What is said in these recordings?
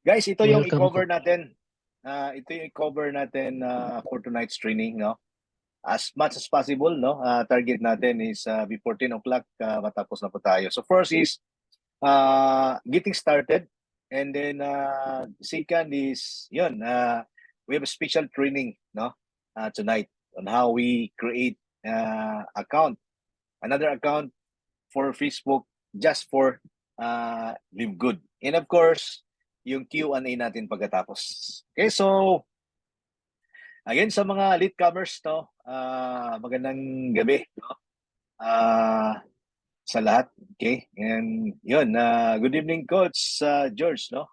Guys, ito yung Welcome i-cover ko. natin. For tonight's training, no? As much as possible, no? Target natin is before 10 o'clock, matapos na po tayo. So first is getting started. And then second is, yun, we have a special training, no? Tonight on how we create account. Another account for Facebook just for Live Good. And of course, yung Q&A natin pagkatapos. Okay, so again sa mga latecomers, no, magandang gabi, no, sa lahat. Okay, and yun, good evening Coach George, no,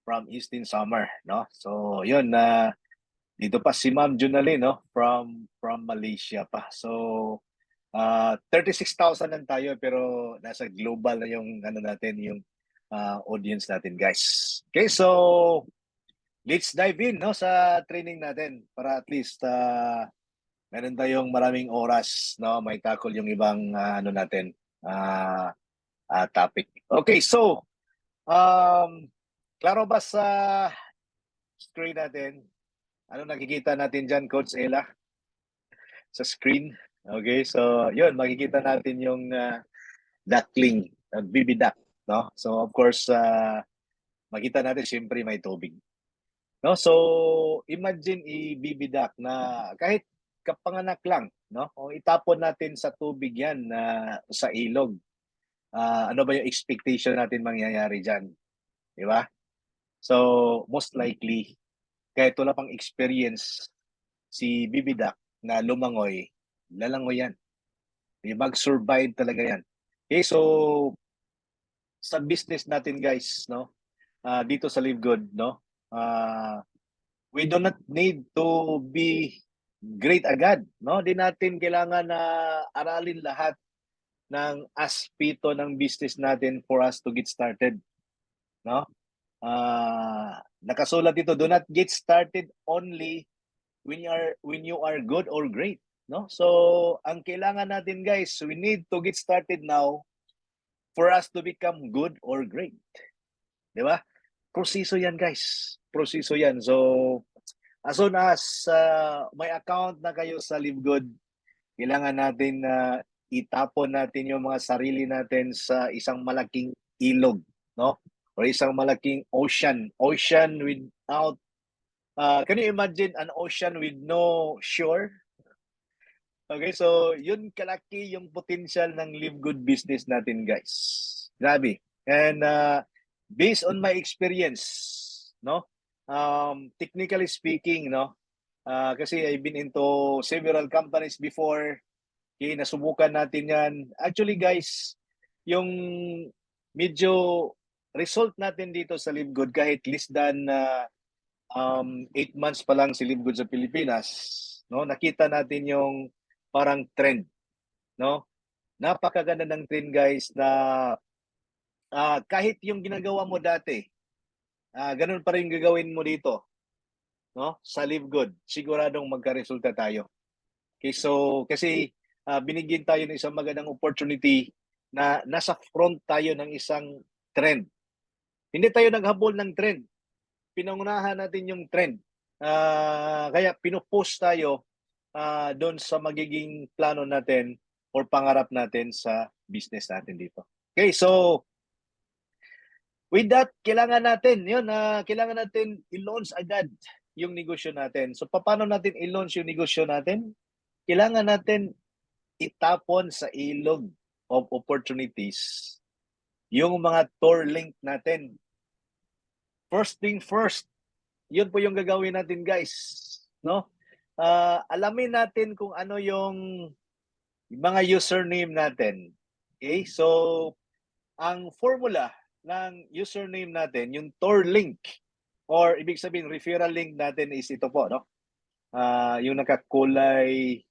from Eastin Summer, no. So yun, dito pa si Ma'am Junalyn, no, from Malaysia pa. So 36,000 lang tayo pero nasa global na yung ano natin, yung audience natin, guys. Okay, so let's dive in, no, sa training natin para at least meron tayong maraming oras, no, may tackle yung ibang ano natin, topic. Okay, so klaro ba sa screen natin? Ano nakikita natin dyan, Coach Ella? Sa screen? Okay, so yun, makikita natin yung duckling, baby duck, no? So of course, makita natin siyempre may tubig. No? So imagine i-baby duck na kahit kapanganak lang, no? O itapon natin sa tubig 'yan sa ilog. Ano ba yung expectation natin mangyayari diyan? 'Di ba? So most likely kahit wala pang experience si baby duck na lumangoy, lalangoy 'yan. Mag-survive talaga 'yan. Okay, so sa business natin, guys, no? Dito sa Live Good, no? We do not need to be great agad, no? Di natin kailangan na aralin lahat ng aspeto ng business natin for us to get started, no? Nakasulat dito, do not get started only when you are good or great, no? So, ang kailangan natin, guys, we need to get started now for us to become good or great. Di ba? Proseso yan, guys. Proseso yan. So, as soon as may account na kayo sa Live Good, kailangan natin na itapon natin yung mga sarili natin sa isang malaking ilog, no? Or isang malaking ocean. Ocean without, can you imagine an ocean with no shore? Okay, so yun kalaki yung potential ng Live Good business natin, guys. Grabe. And based on my experience, no? Technically speaking, no? Kasi I've been into several companies before. Okay, nasubukan natin yan. Actually, guys, yung medyo result natin dito sa Live Good, kahit less than 8 months pa lang si Live Good sa Pilipinas, no? Nakita natin yung parang trend, no? Napakaganda ng trend, guys, na kahit yung ginagawa mo dati, ganun pa rin gagawin mo dito, no? Sa Live Good, siguradong magka-resulta tayo. Okay, so kasi binigyan tayo ng isang magandang opportunity na nasa front tayo ng isang trend. Hindi tayo naghabol ng trend. Pinangunahan natin yung trend. Kaya pinupost tayo doon sa magiging plano natin or pangarap natin sa business natin dito. Okay, so with that, kailangan natin, yun, kailangan natin i-launch agad yung negosyo natin. So paano natin i-launch yung negosyo natin? Kailangan natin itapon sa ilog of opportunities yung mga tour link natin. First thing first, yun po yung gagawin natin, guys, no? Alamin natin kung ano yung mga username natin. Okay? So, ang formula ng username natin, yung tour link or ibig sabihin referral link natin is ito po, no? Yung nakakulay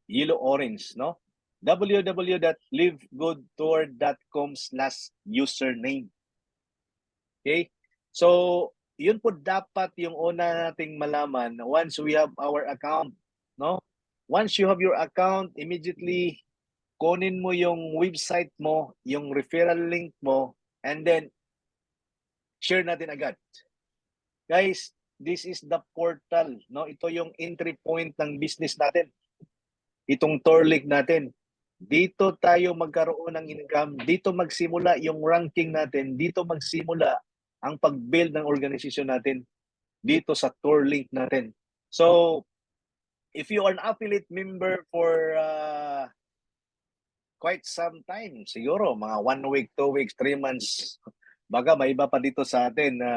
yellow-orange, no? www.livegoodtour.com/username. Okay? So, yun po dapat yung una nating malaman once we have our account, no? Once you have your account, immediately kunin mo yung website mo, yung referral link mo, and then share natin agad. Guys, this is the portal, no? Ito yung entry point ng business natin. Itong Torlink natin. Dito tayo magkaroon ng income, dito magsimula yung ranking natin, dito magsimula ang pag-build ng organisasyon natin dito sa Torlink natin. So, if you are an affiliate member for quite some time, siguro mga 1 week, 2 weeks, 3 months, baga may iba pa dito sa atin na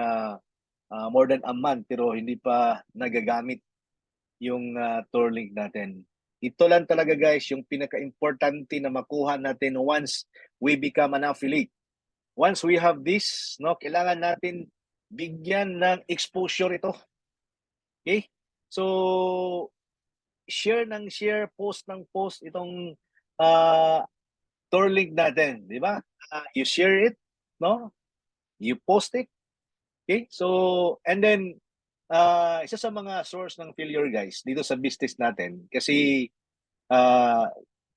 more than a month pero hindi pa nagagamit yung Torlink natin. Ito lang talaga guys yung pinaka-importante na makuha natin once we become an affiliate. Once we have this, no, kailangan natin bigyan ng exposure ito. Okay? So, share ng share, post ng post itong Torlink natin, di ba? You share it, no? You post it. Okay? So, and then isa sa mga source ng failure guys dito sa business natin kasi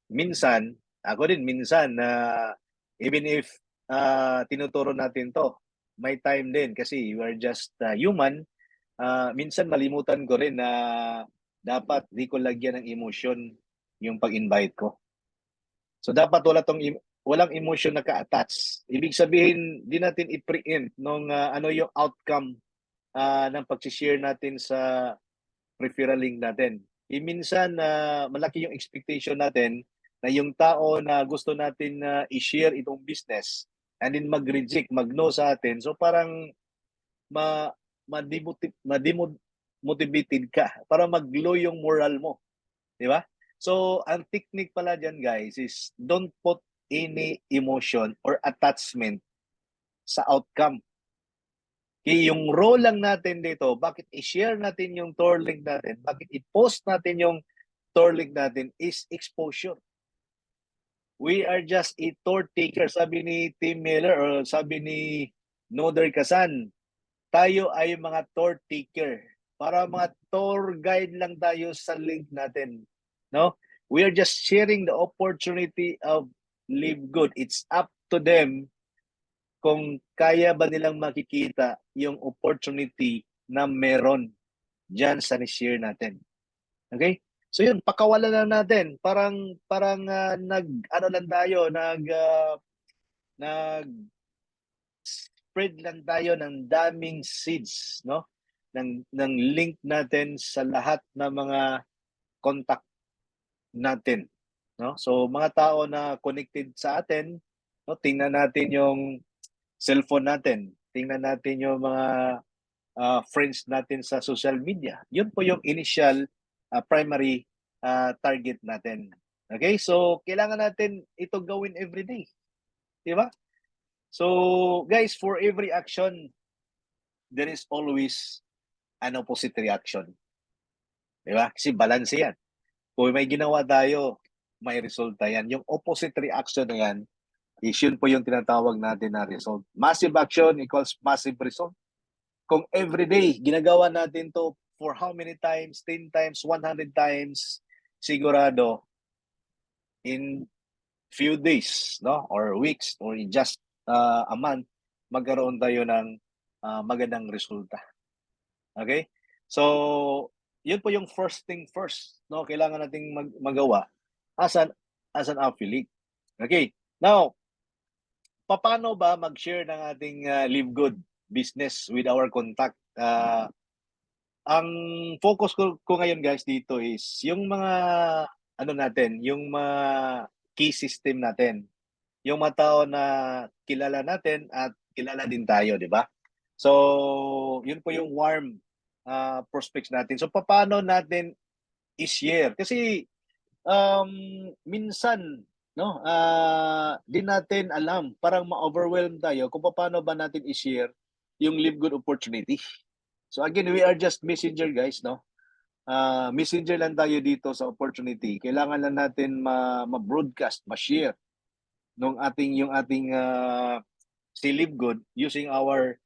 minsan, ako din minsan even if tinuturo natin to, may time din kasi we are just human. Minsan malimutan ko rin na dapat di ko lagyan ng emotion yung pag-invite ko. So dapat walang emotion na ka-attach. Ibig sabihin, di natin i-preempt nung ano yung outcome ng pag-share natin sa referral link natin. Minsan malaki yung expectation natin na yung tao na gusto natin i-share itong business and then mag-reject, mag-no sa atin. So parang motivated ka para mag-low yung moral mo. Di ba? So, ang technique pala dyan guys is don't put any emotion or attachment sa outcome. Okay, yung role lang natin dito, bakit i-share natin yung Torlink natin, bakit i-post natin yung Torlink natin is exposure. We are just a tour taker. Sabi ni Tim Miller or sabi ni Noder Kasan, tayo ay mga tour taker. Para mga tour guide lang tayo sa link natin. No? We are just sharing the opportunity of Live Good. It's up to them kung kaya ba nilang makikita yung opportunity na meron dyan sa ni-share natin. Okay? So yun, pakawalan na natin. Parang ano lang tayo, spread lang tayo ng daming seeds, no? Ng link natin sa lahat ng mga contact natin, no? So mga tao na connected sa atin, no, tingnan natin yung cellphone natin, tingnan natin yung mga friends natin sa social media. Yun po yung initial primary target natin. Okay? So kailangan natin ito gawin every day. Di ba? So guys, for every action there is always an opposite reaction. Di ba? Kasi balance yan. Kung may ginawa tayo, may resulta yan. Yung opposite reaction na yan, is yun po yung tinatawag natin na result. Massive action equals massive result. Kung everyday, ginagawa natin to for how many times? 10 times, 100 times, sigurado, in few days, no? Or weeks, or in just a month, magkaroon tayo ng magandang resulta. Okay? So, yun po yung first thing first, no? Kailangan nating magawa as an affiliate. Okay? Now, paano ba mag-share ng ating Live Good business with our contact? Ang focus ko ngayon guys dito is yung mga ano natin, yung mga key system natin. Yung mga tao na kilala natin at kilala din tayo, di ba? So, yun po yung warm prospects natin. So, paano natin i-share? Kasi minsan, no, di natin alam, parang ma-overwhelm tayo kung paano ba natin i-share yung Live Good opportunity. So again, we are just messenger guys, no? Messenger lang tayo dito sa opportunity. Kailangan lang natin ma-broadcast, ma-share yung ating si Live Good using our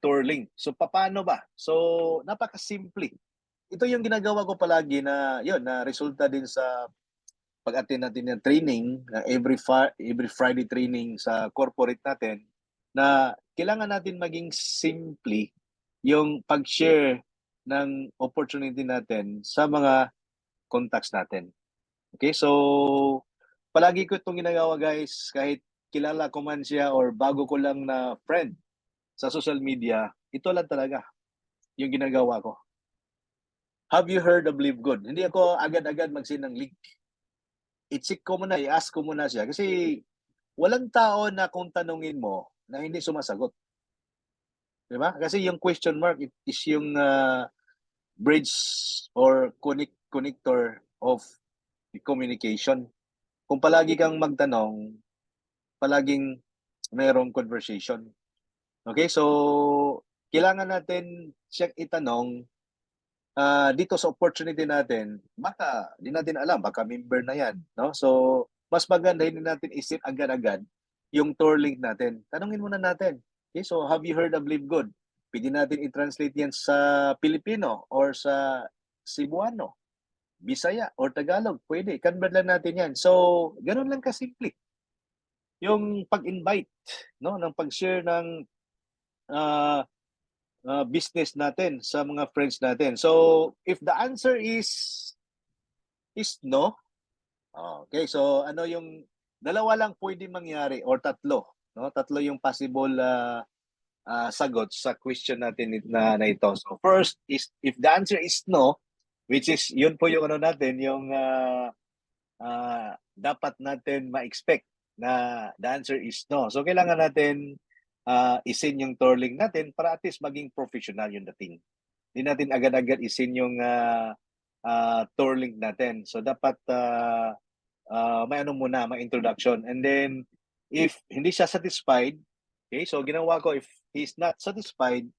tour link. So paano ba? So napaka-simple. Ito yung ginagawa ko palagi na yun, na resulta din sa pag-attend natin ng training, every Friday training sa corporate natin, na kailangan natin maging simple yung pag-share ng opportunity natin sa mga contacts natin. Okay, so palagi ko itong ginagawa guys, kahit kilala ko man siya or bago ko lang na friend sa social media, ito lang talaga yung ginagawa ko. Have you heard of Live Good? Hindi ako agad-agad mag-send ng link. I-check ko muna, i-ask ko muna siya. Kasi walang tao na kung tanungin mo na hindi sumasagot. Diba? Kasi yung question mark is yung bridge or connector of the communication. Kung palagi kang magtanong, palaging mayroong conversation. Okay, so kailangan natin siyang itanong dito sa opportunity natin, baka di natin alam, baka member na yan. No? So, mas maganda hindi natin isip agad-agad yung tour link natin. Tanungin muna natin. Okay, so have you heard of Live Good? Pwede natin i-translate yan sa Filipino or sa Cebuano, Bisaya or Tagalog. Pwede. Convert lang natin yan. So, ganun lang kasimple. Yung pag-invite, no, ng pag-share ng business natin sa mga friends natin. So, if the answer is no, okay, so ano yung dalawa lang pwede mangyari or tatlo, no? Tatlo yung possible sagot sa question natin na ito. So, first is if the answer is no, which is yun po yung ano natin, yung dapat natin ma-expect na the answer is no. So, kailangan natin isin yung tour link natin para at least maging professional yung dating. Hindi natin agad-agad isin yung tour link natin. So, dapat may ano muna, may introduction. And then, if hindi siya satisfied, okay, so ginawa ko, if he's not satisfied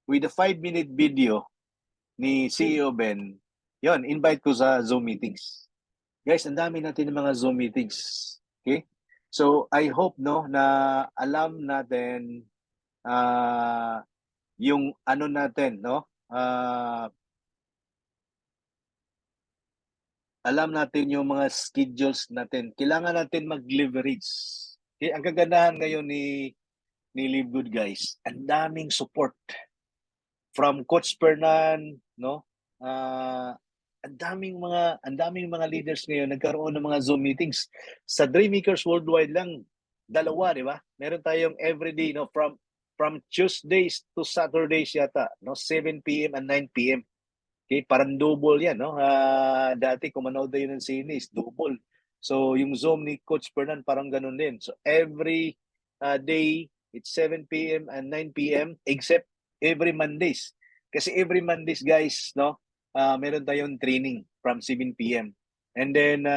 with the 5-minute video ni CEO Ben, yon invite ko sa Zoom meetings. Guys, ang dami natin ng mga Zoom meetings. Okay? So, I hope no na alam natin yung ano natin, no? Alam natin yung mga schedules natin. Kailangan natin mag-leverage. Okay? Ang kagandahan ngayon ni Live Good guys, ang daming support from Coach Fernan, no? Ang daming mga leaders ngayon nagkaroon ng mga Zoom meetings. Sa Dreammakers Worldwide lang, dalawa, di ba? Meron tayong everyday, no, from Tuesdays to Saturdays yata, no, 7 p.m. and 9 p.m. Okay, parang double 'yan, no? Dati kung manood tayo ng sine is double. So yung Zoom ni Coach Fernan parang ganun din. So every day it's 7 p.m. and 9 p.m. except every Mondays. Kasi every Mondays guys, no? Meron tayong training from 7 p.m. And then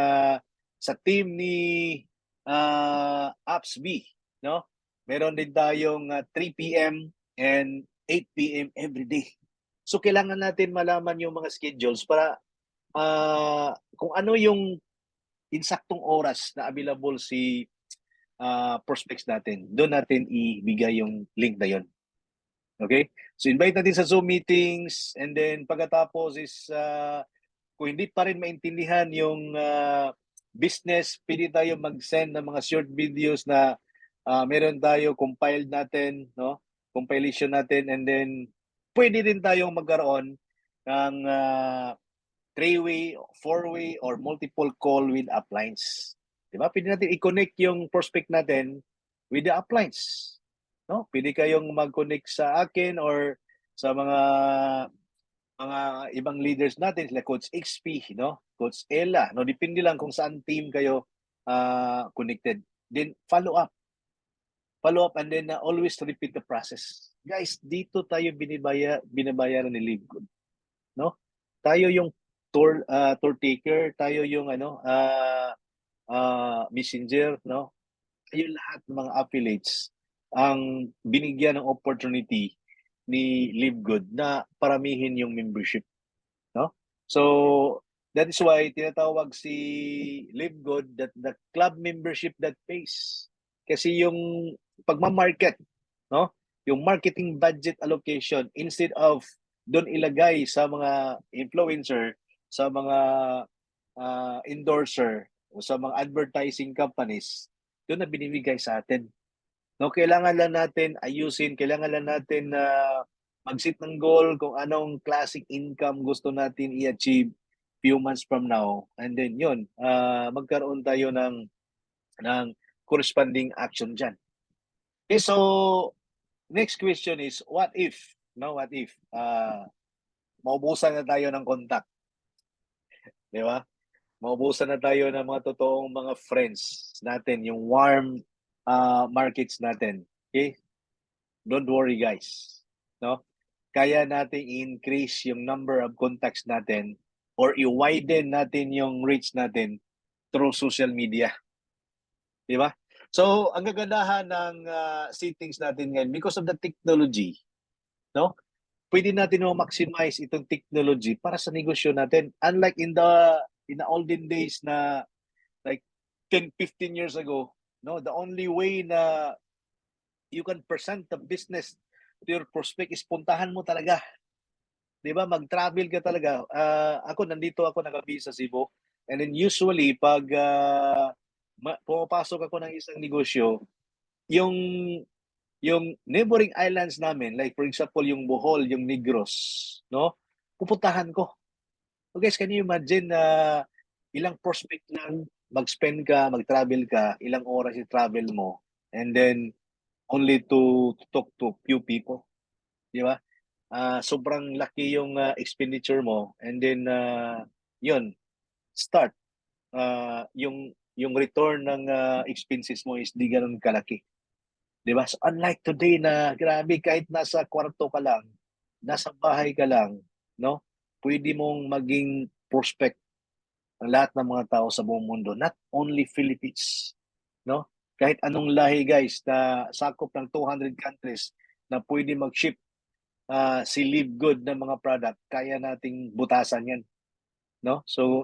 sa team ni AppsB, no? Meron din tayong 3 p.m. and 8 p.m. every day. So kailangan natin malaman yung mga schedules para kung ano yung insaktong oras na available si prospects natin. Doon natin ibigay yung link na yon. Okay? So invite natin sa Zoom meetings and then pagkatapos is kung hindi pa rin maintindihan yung business, pwede tayo mag-send ng mga short videos na meron tayo compiled natin, no? Compilation natin and then pwede din tayong magkaroon ng 3-way, 4-way, or multiple call with uplines. Diba? Pwede natin i-connect yung prospect natin with the uplines. No? Pwede kayong mag-connect sa akin or sa mga ibang leaders natin, like Coach XP, no? Coach Ella, no? Depende lang kung saan team kayo connected. Then follow up and then always repeat the process. Guys, dito tayo binabayaran ni Live Good, no? Tayo yung tour taker, tayo yung messenger, no? Tayo lahat ng mga affiliates ang binigyan ng opportunity ni Live Good na paramihin yung membership, no? So that is why tinatawag si Live Good that the club membership that pays. Kasi yung pagma-market, no? Yung marketing budget allocation instead of doon ilagay sa mga influencer, sa mga endorser o sa mga advertising companies, doon na binibigay sa atin. No, kailangan lang natin ayusin, kailangan lang natin na mag-set ng goal kung anong classic income gusto natin i-achieve few months from now. And then yun, magkaroon tayo ng corresponding action dyan. Okay, so next question is, what if, no, what if, maubusan na tayo ng contact, di ba? Maubusan na tayo ng mga totoong mga friends natin, yung warm markets natin. Okay? Don't worry guys. No? Kaya natin i-increase yung number of contacts natin or i-widen natin yung reach natin through social media. Di ba? So, ang kagandahan ng settings natin ngayon because of the technology, no? Pwede natin maximize itong technology para sa negosyo natin. Unlike in the olden days na like 10, 15 years ago, no, the only way na you can present the business to your prospect is puntahan mo talaga. 'Di ba? Mag-travel ka talaga. Ako nandito ako nakabisa sa Cebu. And then usually pag pumapasok ako ng isang negosyo, yung yung neighboring islands namin, like for example yung Bohol, yung Negros, no? Pupuntahan ko. So guys, can you imagine na ilang prospect lang mag-spend ka, mag-travel ka, ilang oras i-travel mo, and then only to talk to few people, di ba? Sobrang laki yung expenditure mo, and then yun, start. Yung return ng expenses mo is di ganun kalaki. Di ba? So unlike today na grabe, kahit nasa kwarto ka lang, nasa bahay ka lang, no? Pwede mong maging prospect ang lahat ng mga tao sa buong mundo, not only Philippines, no? Kahit anong lahi guys na sakop ng 200 countries na pwede mag-ship si Live Good ng mga product, kaya nating butasan yan, no? So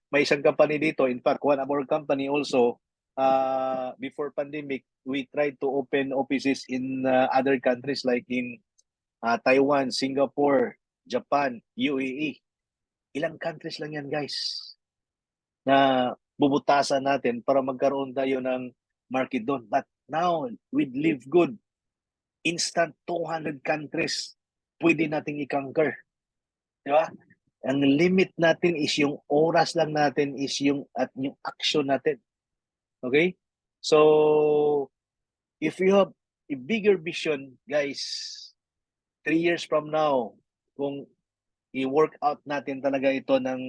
may isang company dito, in fact, one of our company also, before pandemic, we tried to open offices in other countries like in Taiwan, Singapore, Japan, UAE. Ilang countries lang yan, guys, na bubutasan natin para magkaroon tayo ng market doon. But now, with Live Good, instant 200 countries pwede nating i-conquer. Di ba? Ang limit natin is yung oras lang natin is yung at yung action natin. Okay? So, if you have a bigger vision, guys, 3 years from now, kung i-work out natin talaga ito ng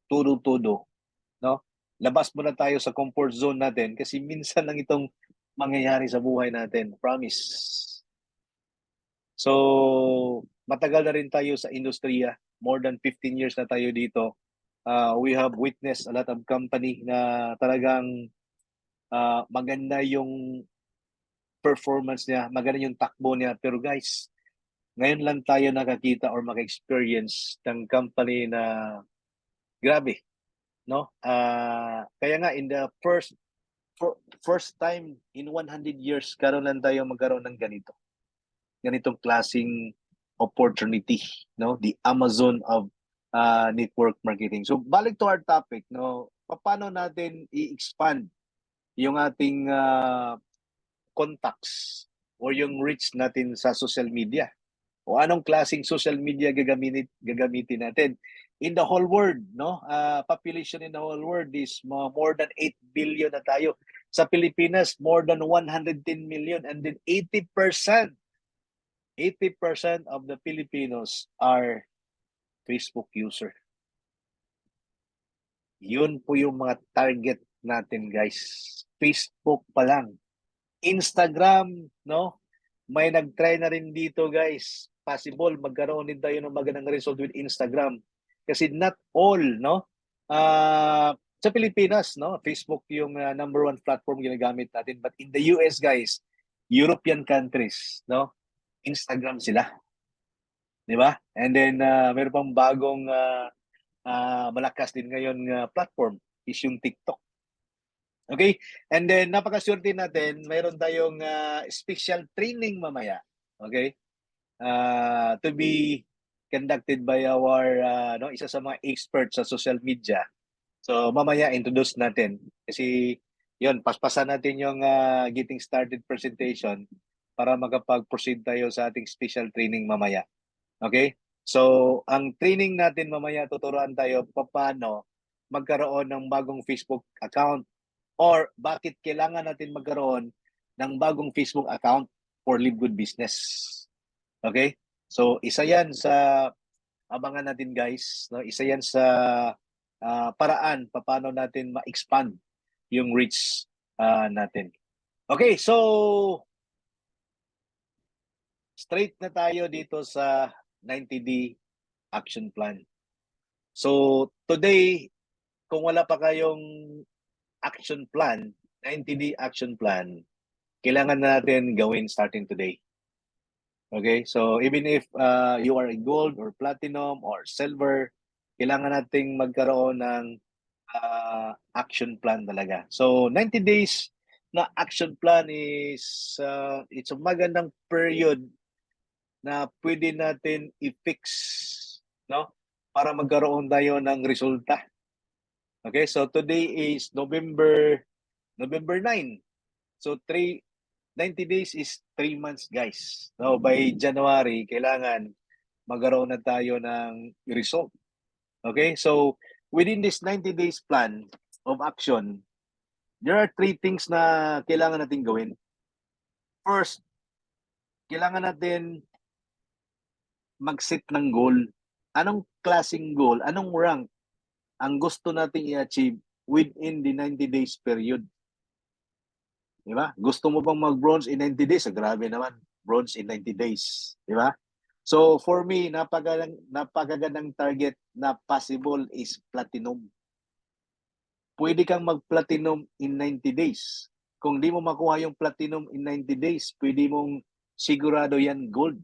todo-todo, no? Labas muna tayo sa comfort zone natin kasi minsan lang itong mangyayari sa buhay natin. Promise. So, matagal na rin tayo sa industriya. More than 15 years na tayo dito. We have witnessed a lot of company na talagang maganda yung performance niya, maganda yung takbo niya. Pero guys, ngayon lang tayo nakakita or maka-experience ng company na grabe, no? Kaya nga in the first time in 100 years karon lang tayo magkaroon ng ganitong klasing opportunity, no? The Amazon of network marketing. So balik to our topic, no? Paano natin i-expand yung ating contacts or yung reach natin sa social media? O anong klaseng social media gagamitin natin? In the whole world, no? Population in the whole world is more than 8 billion na tayo. Sa Pilipinas, more than 110 million, and then 80% of the Filipinos are Facebook user. Yun po yung mga target natin, guys. Facebook pa lang. Instagram, no? May nag-try na rin dito, guys. Possible magkaroon din tayo ng magandang result with Instagram. Kasi not all, no? Sa Pilipinas, no? Facebook yung number one platform ginagamit natin. But in the US, guys, European countries, no? Instagram sila. Di ba? And then, meron pang bagong malakas din ngayon platform is yung TikTok. Okay? And then, napakaswerte natin, mayroon tayong special training mamaya. Okay? To be conducted by our isa sa mga experts sa social media. So mamaya introduce natin kasi yun, paspasan natin yung getting started presentation para makapag-proceed tayo sa ating special training mamaya. Okay? So, ang training natin mamaya, tuturuan tayo paano magkaroon ng bagong Facebook account or bakit kailangan natin magkaroon ng bagong Facebook account for Live Good Business. Okay? So, isa yan sa abangan natin guys. No? Isa yan sa paraan paano natin ma-expand yung reach natin. Okay, so straight na tayo dito sa 90D action plan. So today, kung wala pa kayong action plan, 90D action plan, kailangan natin gawin starting today. Okay, so even if you are a gold or platinum or silver, kailangan nating magkaroon ng action plan talaga. So 90 days na action plan is it's a magandang period na pwede natin i-fix, no? Para magkaroon tayo ng resulta. Okay, so today is November 9. So 90 days is 3 months, guys. No, by January kailangan magkaroon na tayo ng result. Okay, so within this 90 days plan of action, there are 3 things na kailangan natin gawin. First, kailangan natin mag-set ng goal. Anong klaseng goal? Anong rank ang gusto nating i-achieve within the 90 days period? Di ba? Gusto mo bang mag-bronze in 90 days? Grabe naman. Bronze in 90 days. Di ba? So for me, napakagandang target na possible is platinum. Pwede kang mag-platinum in 90 days. Kung di mo makuha yung platinum in 90 days, pwede mong sigurado yan gold.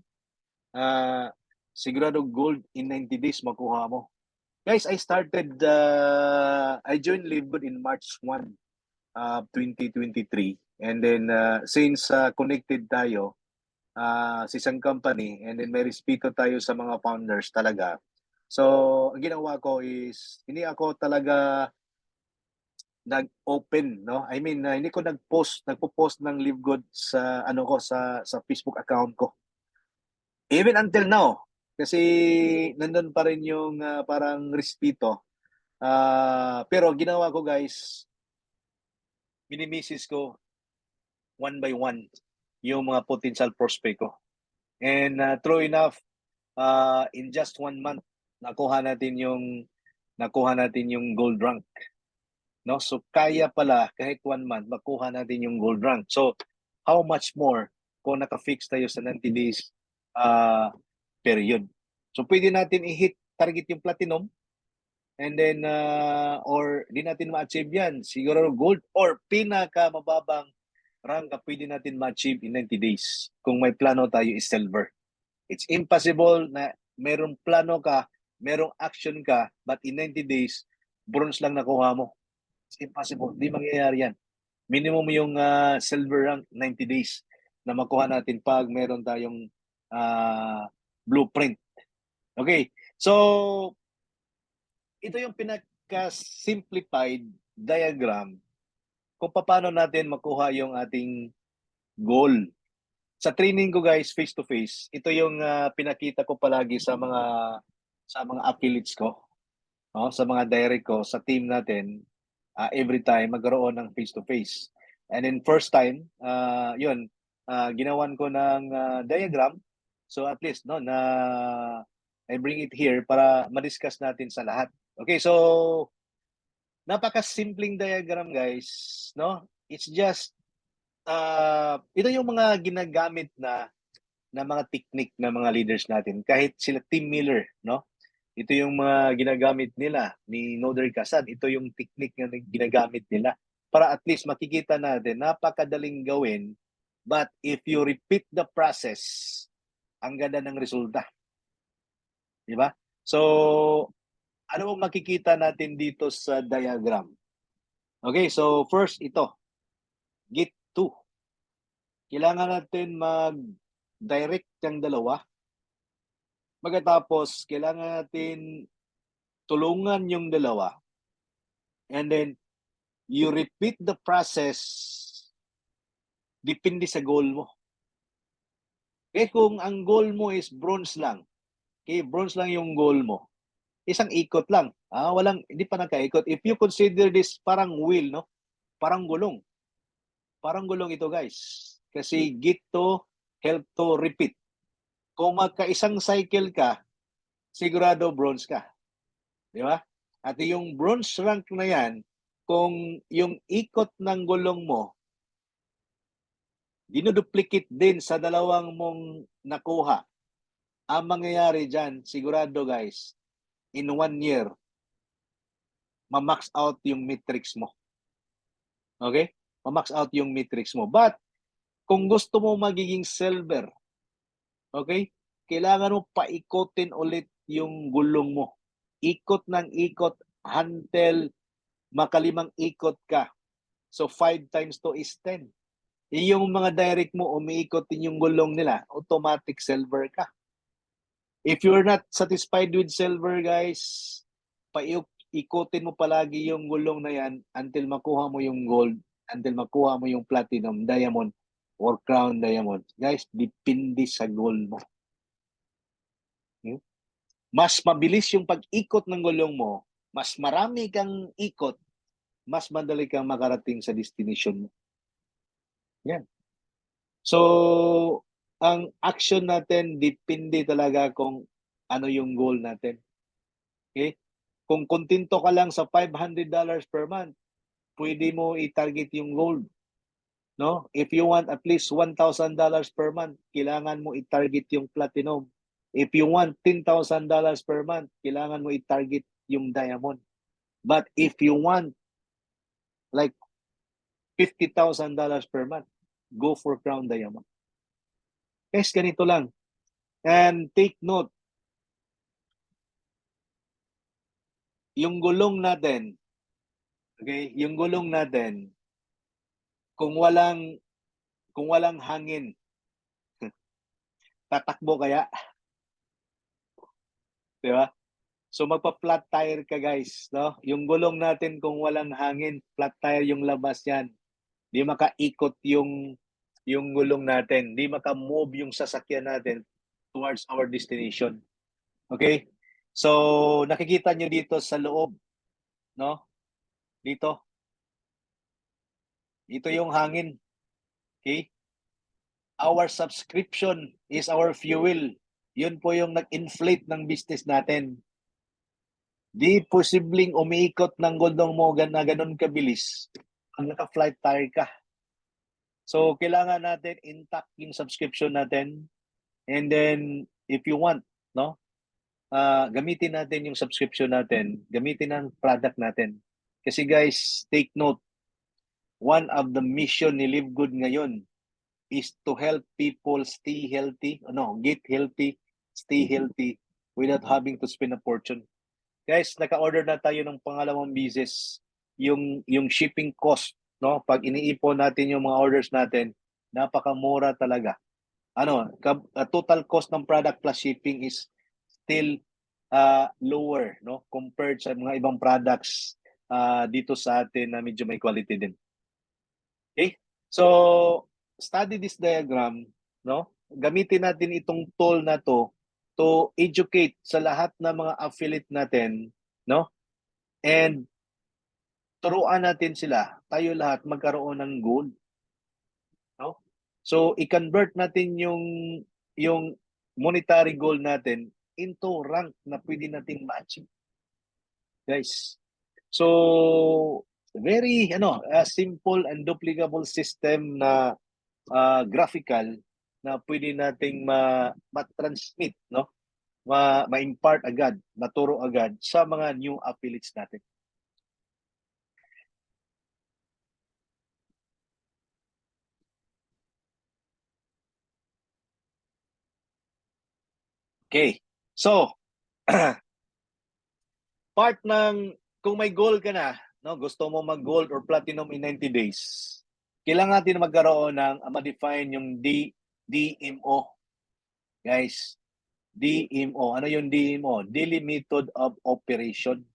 Sigurado gold in 90 days makuha mo. Guys, I joined Live Good in March 1, 2023. And then since connected tayo sa isang company and then may respeto tayo sa mga founders talaga. So, ang ginawa ko is hindi ako talaga nag-open, no? I mean, hindi ko nagpo-post ng Live Good sa sa Facebook account ko. Even until now, kasi nandun pa rin yung parang respeto. Pero ginawa ko guys, minimisis ko one by one yung mga potential prospect ko. And true enough, in just 1 month, nakuha natin yung gold rank. No? So kaya pala kahit 1 month makuha natin yung gold rank. So how much more kung naka-fix tayo sa 90 days period. So pwede natin i-hit target yung platinum and then or di natin ma-achieve yan, siguro gold or pinaka mababang rank pwede natin ma-achieve in 90 days kung may plano tayo is silver. It's impossible na merong plano ka, merong action ka, but in 90 days, bronze lang nakuha mo. It's impossible. Di mangyayari yan. Minimum yung silver rank 90 days na makuha natin pag meron tayong blueprint. Okay. So, ito yung pinaka-simplified diagram kung paano natin makuha yung ating goal. Sa training ko guys, face-to-face, ito yung pinakita ko palagi sa mga affiliates ko, no? Sa mga direct ko, sa team natin, every time magkaroon ng face-to-face. And then first time, ginawan ko ng diagram. So at least no na I bring it here para ma-discuss natin sa lahat. Okay, so napaka-simpleng diagram guys, no? It's just ito yung mga ginagamit na mga technique ng mga leaders natin kahit sila Tim Miller, no? Ito yung mga ginagamit nila ni Noder Kasad. Ito yung technique na ginagamit nila para at least makikita natin napakadaling gawin, but if you repeat the process, ang ganda ng resulta. Di ba? So, ano ang makikita natin dito sa diagram? Okay, so first ito, get to. Kailangan natin mag-direct yung dalawa. Pagkatapos, kailangan natin tulungan yung dalawa. And then, you repeat the process, depende sa goal mo. Okay, kung ang goal mo is bronze lang, okay, bronze lang yung goal mo, isang ikot lang. Hindi pa nagkaikot. If you consider this parang wheel, no? Parang gulong. Parang gulong ito, guys. Kasi get to, help to, repeat. Kung magka-isang cycle ka, sigurado bronze ka. Di ba? At yung bronze rank na yan, kung yung ikot ng gulong mo, dinuduplicate din sa dalawang mong nakuha, ang mangyayari dyan, sigurado guys, in 1 year, ma-max out yung metrics mo. Okay? Ma-max out yung metrics mo. But, kung gusto mo magiging silver, okay? Kailangan mo paikotin ulit yung gulong mo. Ikot ng ikot until makalimang ikot ka. So, 5 times 2 is 10. Yung mga direct mo, umiikot din yung gulong nila, automatic silver ka. If you're not satisfied with silver, guys, ikutin mo palagi yung gulong na yan until makuha mo yung gold, until makuha mo yung platinum, diamond, or crown diamond. Guys, depende sa goal mo. Mas mabilis yung pag-ikot ng gulong mo, mas marami kang ikot, mas madali kang makarating sa destination mo. Yan. So, ang action natin, depende talaga kung ano yung goal natin. Okay? Kung kontento ka lang sa $500 per month, pwede mo i-target yung gold. No? If you want at least $1,000 per month, kailangan mo i-target yung platinum. If you want $10,000 per month, kailangan mo i-target yung diamond. But if you want like $50,000 per month, go for crown diamond. Guys, ganito lang. And take note, yung gulong natin, okay, yung gulong natin, kung walang hangin, tatakbo kaya? Di ba? So magpa-flat tire ka guys, no? Yung gulong natin kung walang hangin, flat tire yung labas yan. Di makaikot yung gulong natin. Di maka-move yung sasakyan natin towards our destination. Okay? So nakikita nyo dito sa loob, no? Dito. Ito yung hangin. Okay? Our subscription is our fuel. Yun po yung nag-inflate ng business natin. Di posibleng umiikot ng gulong mo na ganun kabilis pag naka-flight tire ka. So, kailangan natin intact yung subscription natin. And then, if you want, no, gamitin natin yung subscription natin. Gamitin ang product natin. Kasi guys, take note, one of the mission ni Live Good ngayon is to help people stay healthy, get healthy, stay healthy without having to spend a fortune. Guys, naka-order na tayo ng pangalawang business. Yung shipping cost, no? Pag iniipon natin yung mga orders natin, napakamura talaga. Total cost ng product plus shipping is still lower, no? Compared sa mga ibang products dito sa atin na medyo may quality din. Okay? So, study this diagram, no? Gamitin natin itong tool na to educate sa lahat ng mga affiliate natin, no? And turuan natin sila, tayo lahat magkaroon ng goal, no? So i-convert natin yung monetary goal natin into rank na pwede nating ma-achieve. Guys. So very simple and duplicable system na graphical na pwede nating ma-transmit, no? Ma-impart agad, maturo agad sa mga new affiliates natin. Okay. So, part ng kung may goal ka na, no, gusto mo mag-gold or platinum in 90 days, kailangan natin magkaroon ng ma-define yung DMO. Guys, DMO. Ano yung DMO? Daily Method of Operation.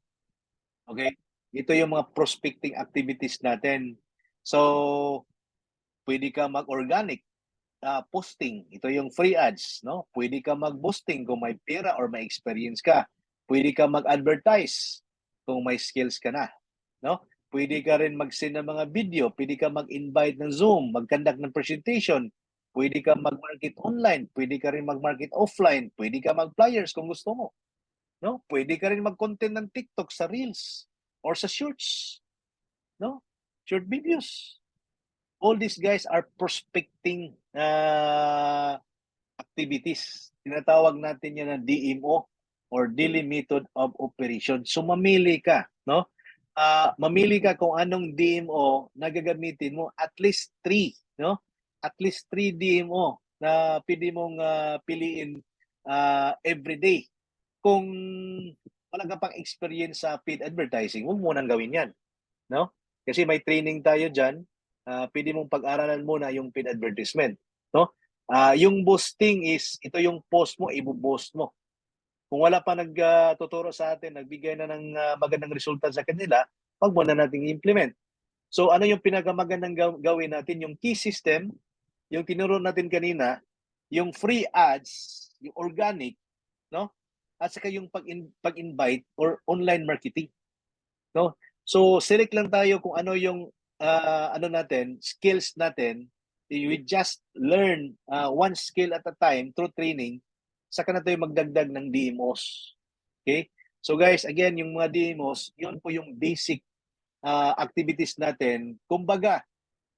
Okay? Ito yung mga prospecting activities natin. So, pwede ka mag-organic posting. Ito yung free ads, no? Pwede ka mag-boosting kung may pera or may experience ka. Pwede ka mag-advertise kung may skills ka na, no? Pwede ka rin mag-send ng mga video, pwede ka mag-invite ng Zoom, mag-conduct ng presentation, pwede ka mag-market online, pwede ka rin mag-market offline, pwede ka mag-flyers kung gusto mo, no? Pwede ka rin mag-content ng TikTok sa Reels or sa Shorts, no? Short videos. All these guys are prospecting activities. Tinatawag natin yan na DMO or Daily Method of Operation. So mamili ka, no? Mamili ka kung anong DMO na gagamitin mo, at least 3, no? At least 3 DMO na pwede mong piliin every day. Kung wala ka pang experience sa paid advertising, huwag mo nang gawin yan, no? Kasi may training tayo dyan, pwede mong pag-aralan muna yung paid advertisement, no? Yung boosting is, ito yung post mo, i-boost mo. Kung wala pa nagtuturo sa atin, nagbigay na ng magandang resulta sa kanila, wag mo na nating i-implement. So ano yung pinakamagandang gawin natin? Yung key system, yung tinuro natin kanina, yung free ads, yung organic, no? At saka yung pag-invite or online marketing, no? So select lang tayo kung ano yung ano natin, skills natin. We just learn one skill at a time through training. Saka na tayo magdagdag ng DMOs. Okay? So guys, again, yung mga DMOs, yun po yung basic activities natin. Kumbaga,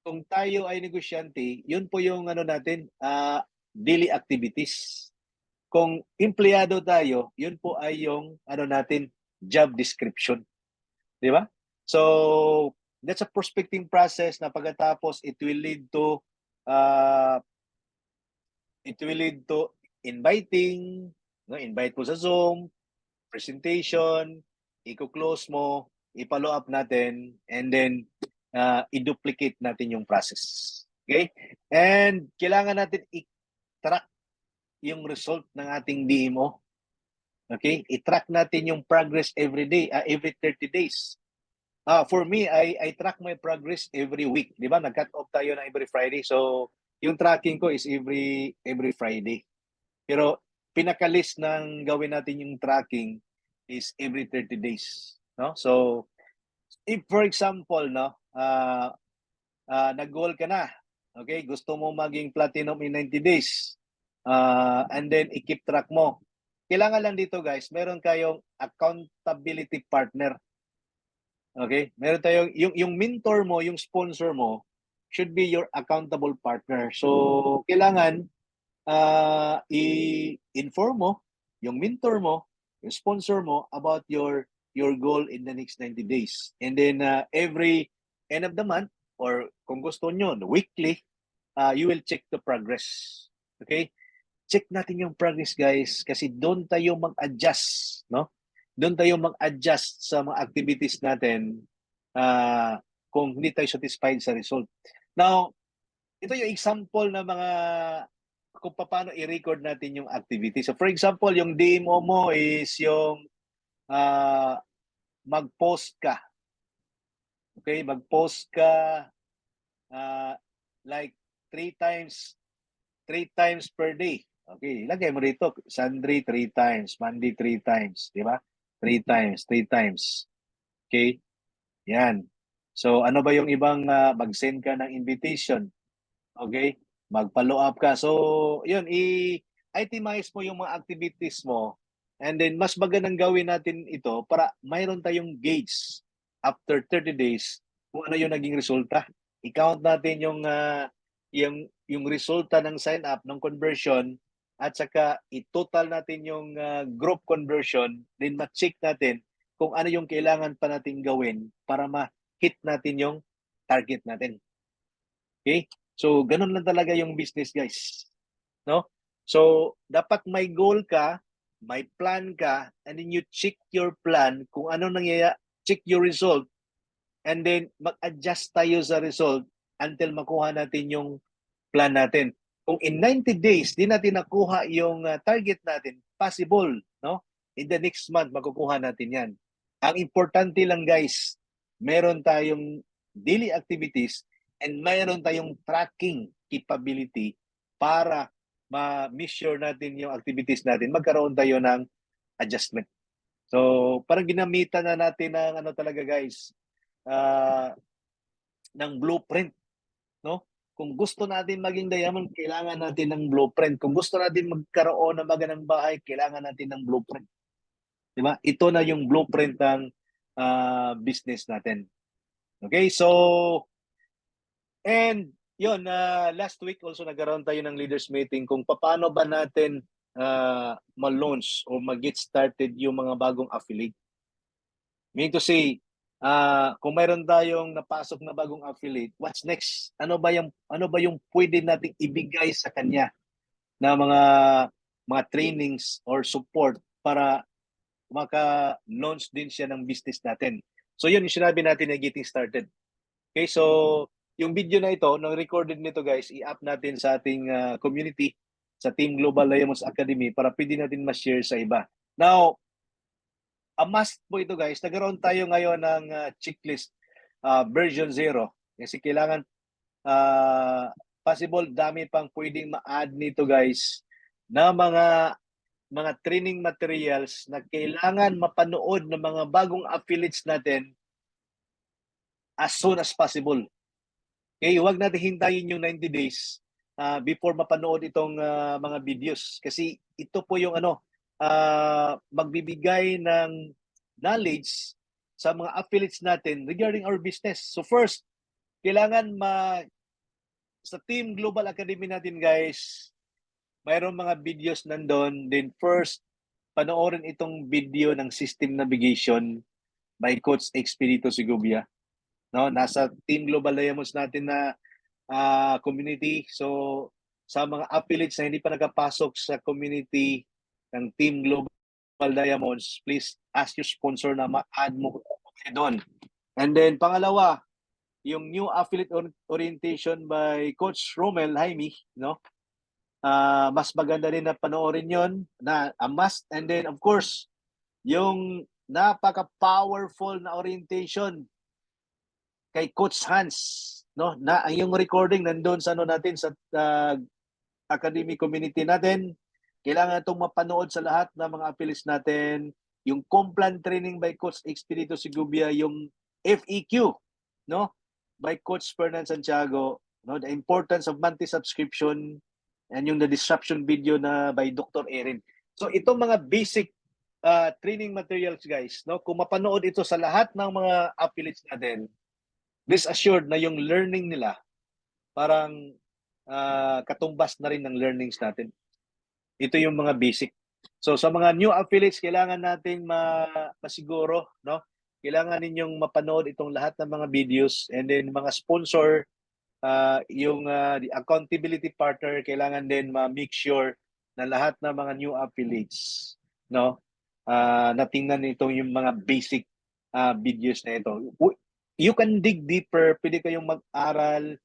kung tayo ay negosyante, yun po yung ano natin, daily activities. Kung empleyado tayo, yun po ay yung ano natin, job description. Di ba? So, that's a prospecting process na pagkatapos it will lead to inviting, no? Invite mo sa Zoom, presentation, i-close mo, i-follow up natin, and then i-duplicate natin yung process. Okay? And kailangan natin i-track yung result ng ating DMO. Okay? I-track natin yung progress every day, every 30 days. For me, I track my progress every week. Di ba? Nag-cut off tayo na every Friday. So, yung tracking ko is every Friday. Pero pinaka-list ng gawin natin yung tracking is every 30 days. No? So, if for example, no, nag-goal ka na, okay, gusto mo maging platinum in 90 days, and then i-keep track mo. Kailangan lang dito guys, meron kayong accountability partner. Okay? Meron tayong, yung mentor mo, yung sponsor mo, should be your accountable partner. So, kailangan i-inform mo yung mentor mo, yung sponsor mo about your goal in the next 90 days. And then every end of the month, or kung gusto nyo, weekly, you will check the progress. Okay? Check natin yung progress, guys, kasi doon tayo mag-adjust, no? Doon tayo mag-adjust sa mga activities natin kung hindi tayo satisfied sa result. Now, ito yung example na mga kung paano i-record natin yung activity. So for example, yung demo mo is yung mag-post ka. Okay, mag-post ka like 3 times per day. Okay, ilagay mo rito, Sunday 3 times, Monday 3 times, di ba? 3 times. Okay? Yan. So ano ba yung ibang mag-send ka ng invitation? Okay? Mag-follow up ka. So, yun, i-itemize mo yung mga activities mo, and then mas magandang gawin natin ito para mayroon tayong gauge after 30 days kung ano yung naging resulta. I-count natin yung resulta ng sign up, ng conversion, at saka i-total natin yung group conversion, then ma-check natin kung ano yung kailangan pa natin gawin para ma-hit natin yung target natin. Okay? So, ganun lang talaga yung business, guys. No? So, dapat may goal ka, may plan ka, and then you check your plan kung ano check your result, and then mag-adjust tayo sa result until makuha natin yung plan natin. Kung in 90 days, di natin nakuha yung target natin, possible, no? In the next month, makukuha natin yan. Ang importante lang, guys, meron tayong daily activities, and mayroon tayong tracking capability para ma-measure natin yung activities natin, magkaroon tayo ng adjustment. So, parang ginamitan na natin ng ano talaga guys, ng blueprint, no? Kung gusto natin maging diamond, kailangan natin ng blueprint. Kung gusto natin magkaroon ng magandang bahay, kailangan natin ng blueprint. Di ba? Ito na yung blueprint ng business natin. Okay, so and yun, last week also nagkaroon tayo ng leaders meeting kung paano ba natin ma-launch o mag-get started yung mga bagong affiliate. Meaning to say, kung mayroon tayong napasok na bagong affiliate, what's next? Ano ba yung pwede nating ibigay sa kanya na mga trainings or support para maka-launch din siya ng business natin. So yun yung sinabi natin na getting started. Okay, so yung video na ito, nung recorded nito guys, i-up natin sa ating community, sa Team Global Diamonds Academy para pwede natin ma-share sa iba. Now, a must po ito guys, nagkaroon tayo ngayon ng checklist version 0. Kasi kailangan possible dami pang pwedeng ma-add nito guys na mga training materials na kailangan mapanood ng mga bagong affiliates natin as soon as possible. Okay, huwag natin hintayin yung 90 days before mapanood itong mga videos. Kasi ito po yung magbibigay ng knowledge sa mga affiliates natin regarding our business. So first, kailangan sa Team Global Academy natin guys, mayroong mga videos nandun. Then first, panoorin itong video ng System Navigation by Coach Expedito Segovia. No, nasa Team Global Diamonds natin na community. So sa mga affiliates na hindi pa nakapasok sa community ng Team Global Diamonds, please ask your sponsor na ma-add mo doon. And then pangalawa, yung new affiliate orientation by Coach Romel Jaime, no? Mas maganda rin na panoorin yon na a must. And then of course, yung napaka-powerful na orientation kay Coach Hans, no? Na yung recording nandoon sa natin sa academy community natin. Kailangan itong mapanood sa lahat ng mga affiliates natin. Yung Complan Training by Coach Expedito Segovia, yung FEQ, no? By Coach Fernand Santiago, no? The importance of monthly subscription, and yung the disruption video na by Dr. Erin. So itong mga basic training materials guys, no? Kung mapanood ito sa lahat ng mga affiliates natin, rest assured na yung learning nila parang katumbas na rin ng learnings natin. Ito yung mga basic. So sa mga new affiliates, kailangan nating masiguro, no? Kailangan ninyong mapanood itong lahat ng mga videos, and then mga sponsor, yung the accountability partner, kailangan din ma-make sure na lahat ng mga new affiliates, no? Natingnan itong yung mga basic videos na ito. You can dig deeper, pwede kayong mag-aral